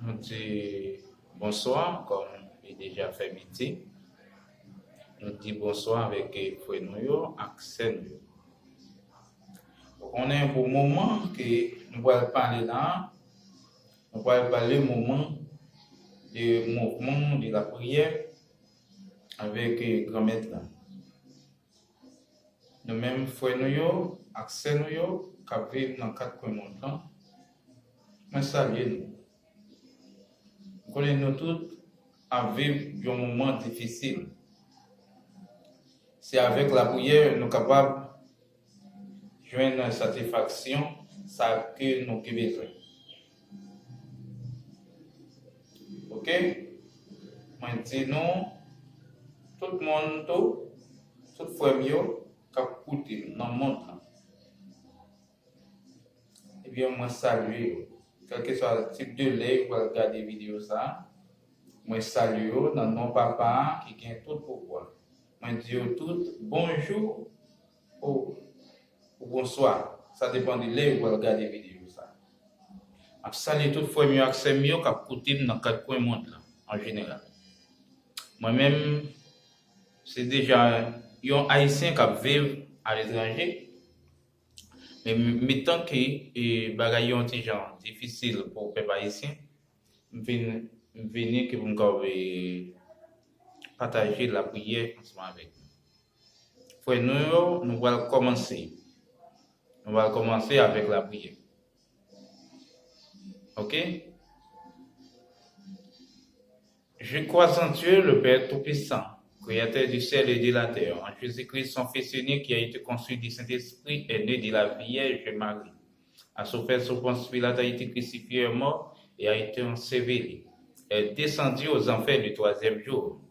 nous dit bonsoir, comme il déjà fait midi. Nous dit bonsoir avec frère nous, accès nous. On est un beau moment que nous allons parler là. Nous allons parler moment du mouvement de la prière avec grand maître là. Nous-mêmes, frère nous, accès nous, qui vivent dans 4 coins montants. Moi, salut nous. Nous connaissons tous à vivre un moment difficile. C'est avec la prière nous sommes capables de joindre une satisfaction, ça que nous avons besoin. Ok? Maintenant, tout le monde, tout le frère qui a écouté dans le monde, eh bien, moi salue, quel que soit le type de lait, vous regardez la vidéo ça, moi salue dans mon papa qui gagne tout pouvoir. Moi dis tout bonjour ou bonsoir, ça dépend de lait, vous regardez la vidéo ça. Je salue tout frère mieux accès mieux qui a écouté dans 4 coins monde là, en général. Moi-même, c'est déjà un haïtien qui vit à l'étranger. Mais mettons que les bagages sont difficiles pour les peuple haïtien, je viens que vous partager la prière ensemble avec nous. Frère, nous allons commencer. Nous allons commencer avec la prière. Ok? Je crois en Dieu, le Père Tout-Puissant, Créateur du ciel et de la terre, en Jésus-Christ, son Fils unique qui a été conçu du Saint-Esprit, est né de la Vierge Marie, a souffert sous Ponce Pilate, a été crucifié et mort et a été enseveli, est descendu aux enfers du 3e jour.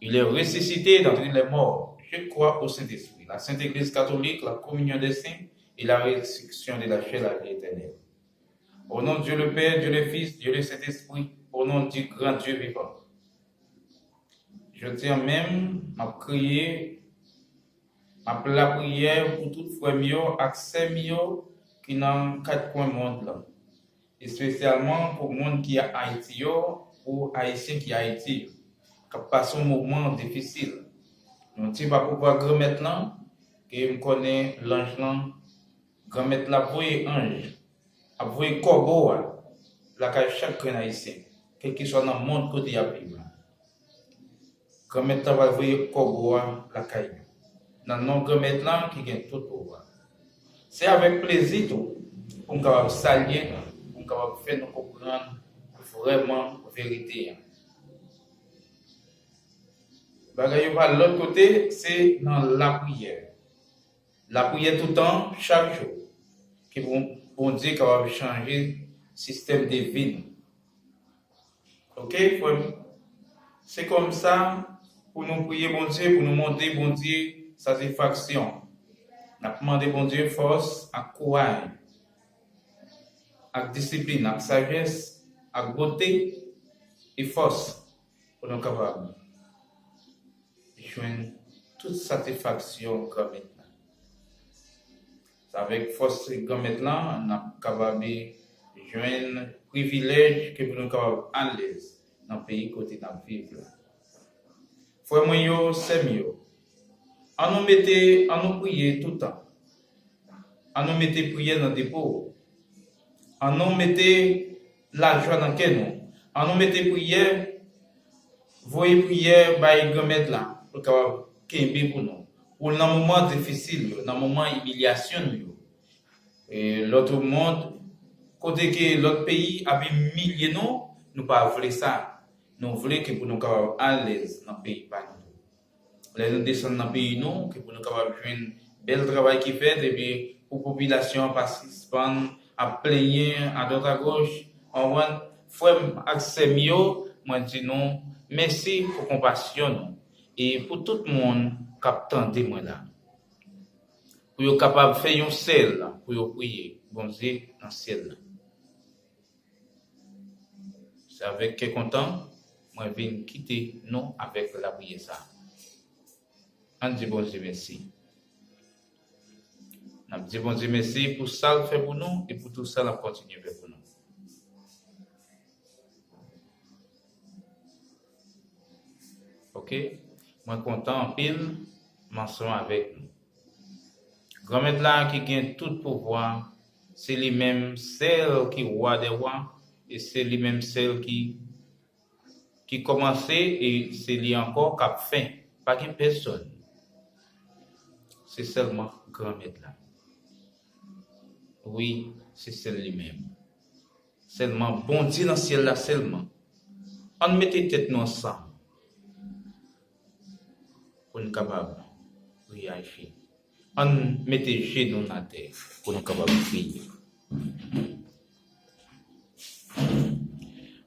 Il est ressuscité d'entre les morts. Je crois au Saint-Esprit, la Sainte Église catholique, la communion des saints et la résurrection de la chair, la vie éternelle. Au nom de Dieu le Père, Dieu le Fils, Dieu le Saint-Esprit, au nom du grand Dieu vivant. Je tiens même à prier, à la prière pour tout frère mio, accès mio qui dans 4 coins monde là. Et spécialement pour le monde qui est Haïti ou Haïtien qui est Haïti, qui passe un moment difficile. Nous ne pas pouvoir grand maintenant, que me connaît l'ange là, grand mettre la voix ange, à voix corbeau, la chaque Haïtien, quel qu'il soit dans le monde côté à vivre. Grand maître va voir corbeau la caille. Dans non grand maître là qui gagne tout pouvoir. C'est avec plaisir tout pour nous capable saluer, pour nous capable faire nous comprendre vraiment la vérité. Bagaille par l'autre côté, c'est dans la prière. La prière tout le temps, chaque jour, qui vont dire qu'on va changer le système de vie. Ok, c'est comme ça pour nous prier bon Dieu, pour nous montrer bon Dieu satisfaction. Nous demandons bon Dieu force, à courage, à discipline, à sagesse, à beauté et force pour nous capables de joindre toute satisfaction comme maintenant. Avec force comme maintenant, nous sommes capables de joindre privilège que nous sommes capables à l'aise dans le pays côté nous vivons. Frère moi, c'est mieux. On nous mettait, on nous prier tout le temps. On nous mettait prier dans le dépôt. On nous mettait la joie dans quel nous. On nous mettait prier, voyez prier, by grand là, pour qu'il pour nous. Pour dans moment difficile, dans moment humiliation et l'autre monde, côté que l'autre pays a humilié nous pas voulu ça. Nous voulons que pour nous capables à l'aise dans le pays par nous. Nous descendons dans le pays nous, que pour nous capables de faire un bel travail qui fait, et puis pour la population participant à plaigner à droite à gauche, on va faire accès mieux, moi dis non, merci pour compassion et pour tout le monde qui attend moi là. Pour être capable de faire un ciel, pour prier, bon Dieu, dans le ciel. C'est avec quel content, moi je viens quitter nous avec la prière ça. On dit bon Dieu merci. On dit bon Dieu merci pour ça qu'il fait pour nous et pour tout ça qu'il continue de faire pour nous. Ok? Moi, content en pile, mention avec nous. Grand maître là qui gagne tout pouvoir, c'est lui-même celle qui roi des rois, et c'est lui-même celle qui commençait, et c'est lui encore qui a fin. Pas qu'une personne. C'est seulement grand maître là. Oui, c'est celle lui-même. Seulement, bon Dieu dans le ciel là, seulement. On mettait tête nous ensemble pour nous capables de réagir. On mettait genoux dans la terre pour nous capables de prier.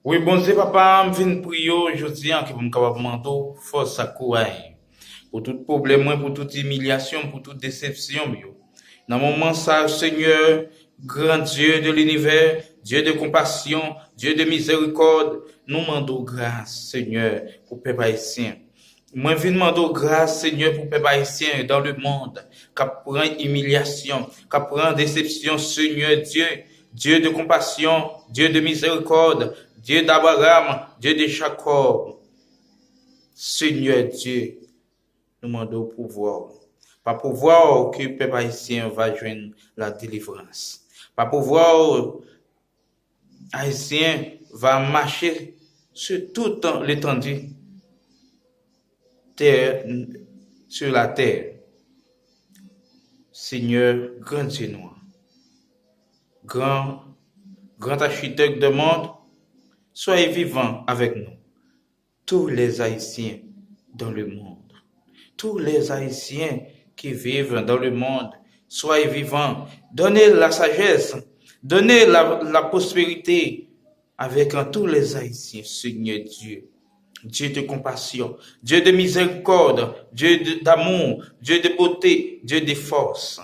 Oui, bon Dieu, papa, je viens prier aujourd'hui pour nous capables de demander force à courage. Pour tout problème, pour toute humiliation, pour toute déception. Dans le moment ça, Seigneur, grand Dieu de l'univers, Dieu de compassion, Dieu de miséricorde, nous demandons grâce, Seigneur, pour peuple haïtien. Moi, je demande grâce, Seigneur, pour peuple haïtien dans le monde, qui prend humiliation, qui prend déception, Seigneur Dieu, Dieu de compassion, Dieu de miséricorde, Dieu d'Abraham, Dieu de Jacob. Seigneur Dieu, nous demandons pouvoir. Pas pouvoir que le peuple haïtien va joindre la délivrance. Pas pouvoir haïtien va marcher sur toute l'étendue terre, sur la terre. Seigneur, grand Dieu noir, grand architecte du monde, soyez vivant avec nous. Tous les Haïtiens dans le monde, tous les Haïtiens qui vivent dans le monde, soyez vivants. Donnez la sagesse, donnez la prospérité avec tous les Haïtiens, Seigneur Dieu. Dieu de compassion, Dieu de miséricorde, Dieu d'amour, Dieu de beauté, Dieu de force.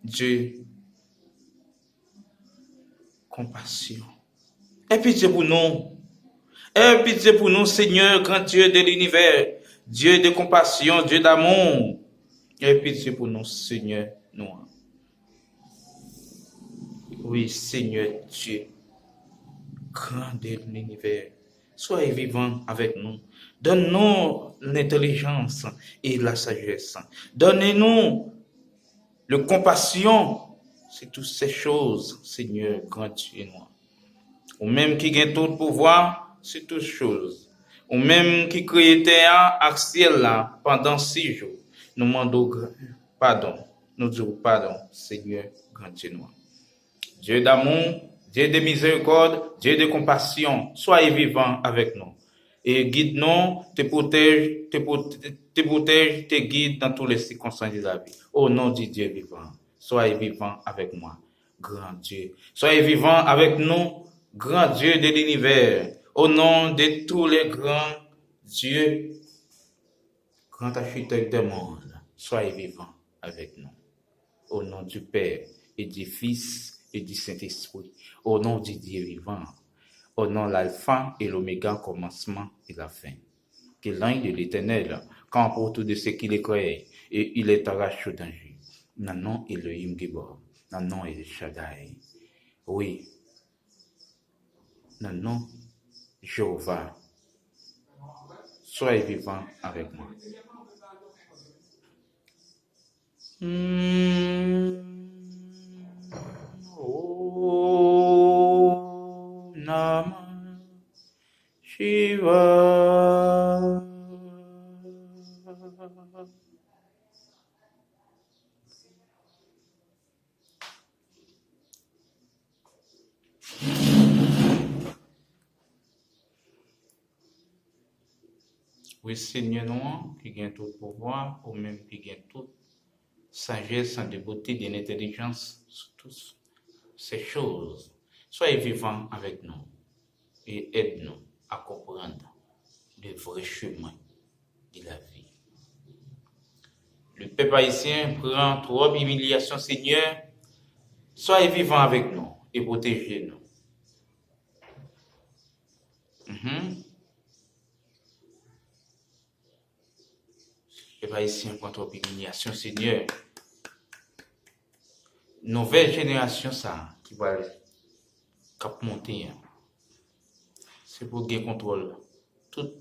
Dieu, compassion. Et pitié pour nous. Et pitié pour nous, Seigneur, grand Dieu de l'univers, Dieu de compassion, Dieu d'amour. Et pitié pour nous, Seigneur, nous. Oui, Seigneur Dieu, grand de l'univers. Soyez vivants avec nous. Donne-nous l'intelligence et la sagesse. Donnez-nous la compassion. C'est toutes ces choses, Seigneur, grand Dieu. Ou même qui gagne tout pouvoir, c'est toutes choses. Ou même qui crée terre et ciel là pendant 6 jours. Nous demandons pardon. Nous disons pardon, Seigneur, grand Dieu. Dieu d'amour, Dieu de miséricorde, Dieu de compassion, soyez vivant avec nous. Et guide-nous, te protège, te guide dans toutes les circonstances de la vie. Au nom du Dieu vivant, soyez vivant avec moi, grand Dieu. Soyez vivant avec nous, grand Dieu de l'univers. Au nom de tous les grands dieux, grand architecte du monde, soyez vivant avec nous. Au nom du Père et du Fils et du Saint-Esprit, au nom du Dieu vivant, au nom de l'alpha et l'oméga, commencement et la fin. Que l'ange de l'Éternel campe autour de ceux qui les croient et il les arrache au danger. Nanon Elohim Gibor, Nanon El Shaddai. Oui, Nanon Jéhovah, soyez vivant avec moi. Namah Shivaya. Oui, Seigneur, nous, qui gagne tout pouvoir, ou même qui gagne toute sagesse, de beauté, d'intelligence, sur toutes ces choses. Soyez vivants avec nous et aide-nous à comprendre le vrai chemin de la vie. Le peuple haïtien prend trop d'humiliation, Seigneur. Soyez vivants avec nous et protégez-nous. Le peuple haïtien prend trop d'humiliation, Seigneur. Nouvelle génération, ça, qui va monter. C'est pour gagner contrôle. Toute